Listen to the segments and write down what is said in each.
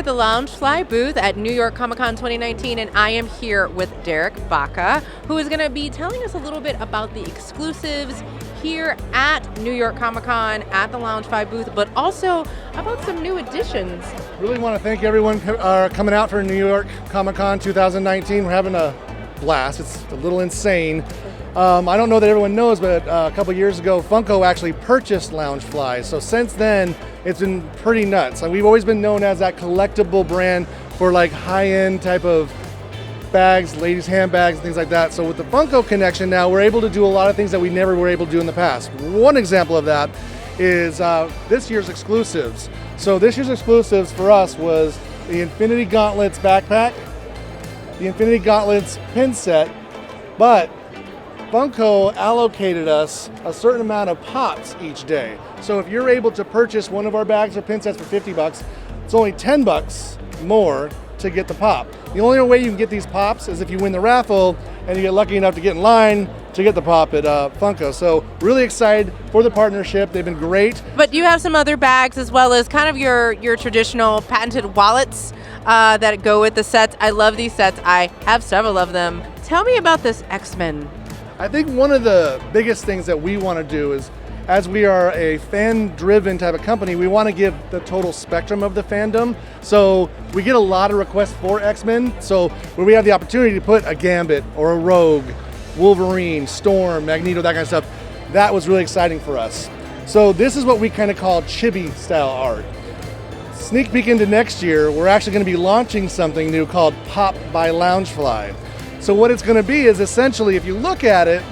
the Loungefly booth at New York Comic Con 2019, and I am here with Derek Baca, who is going to be telling us a little bit about the exclusives here at New York Comic Con at the Loungefly booth, but also about some new additions. Really want to thank everyone coming out for New York Comic Con 2019. We're having a blast. It's a little insane. I don't know that everyone knows, but a couple years ago, Funko actually purchased Loungefly. So since then, it's been pretty nuts. And we've always been known as that collectible brand for like high-end type of bags, ladies' handbags, and things like that. So with the Funko connection now, we're able to do a lot of things that we never were able to do in the past. One example of that is this year's exclusives. So this year's exclusives for us was the Infinity Gauntlets backpack, the Infinity Gauntlets pin set, but Funko allocated us a certain amount of pops each day. So if you're able to purchase one of our bags or pin sets for 50 bucks, it's only 10 bucks more to get the pop. The only way you can get these pops is if you win the raffle and you get lucky enough to get in line to get the pop at Funko. So really excited for the partnership. They've been great. But you have some other bags as well as kind of your traditional patented wallets that go with the sets. I love these sets. I have several of them. Tell me about this X-Men. I think one of the biggest things that we want to do is, as we are a fan-driven type of company, we want to give the total spectrum of the fandom. So we get a lot of requests for X-Men. So when we have the opportunity to put a Gambit or a Rogue, Wolverine, Storm, Magneto, that kind of stuff, that was really exciting for us. So this is what we kind of call chibi style art. Sneak peek into next year, we're actually going to be launching something new called Pop by Loungefly. So what it's going to be is essentially, if you look at it,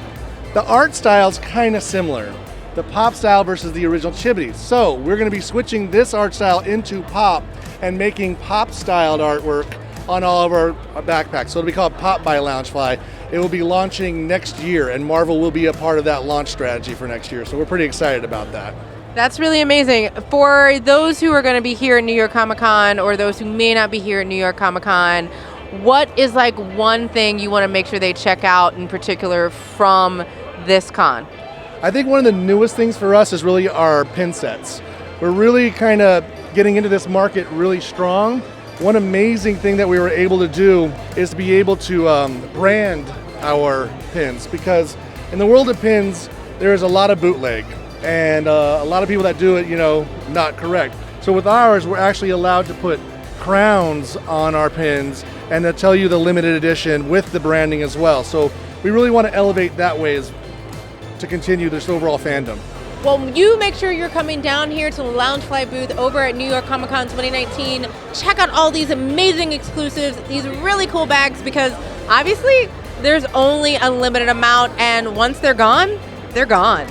the art style's kind of similar. The pop style versus the original chibi. So we're going to be switching this art style into pop and making pop styled artwork on all of our backpacks. So it'll be called Pop by Loungefly. It will be launching next year, and Marvel will be a part of that launch strategy for next year. So we're pretty excited about that. That's really amazing. For those who are going to be here at New York Comic Con, or those who may not be here at New York Comic Con, what is like one thing you want to make sure they check out in particular from this con? I think one of the newest things for us is really our pin sets. We're really kind of getting into this market really strong. One amazing thing that we were able to do is to be able to brand our pins, because in the world of pins, there is a lot of bootleg and a lot of people that do it, not correct. So with ours, we're actually allowed to put crowns on our pins and to tell you the limited edition with the branding as well. So we really want to elevate that way to continue this overall fandom. Well, you make sure you're coming down here to the Loungefly booth over at New York Comic Con 2019. Check out all these amazing exclusives, these really cool bags, because obviously there's only a limited amount, and once they're gone, they're gone.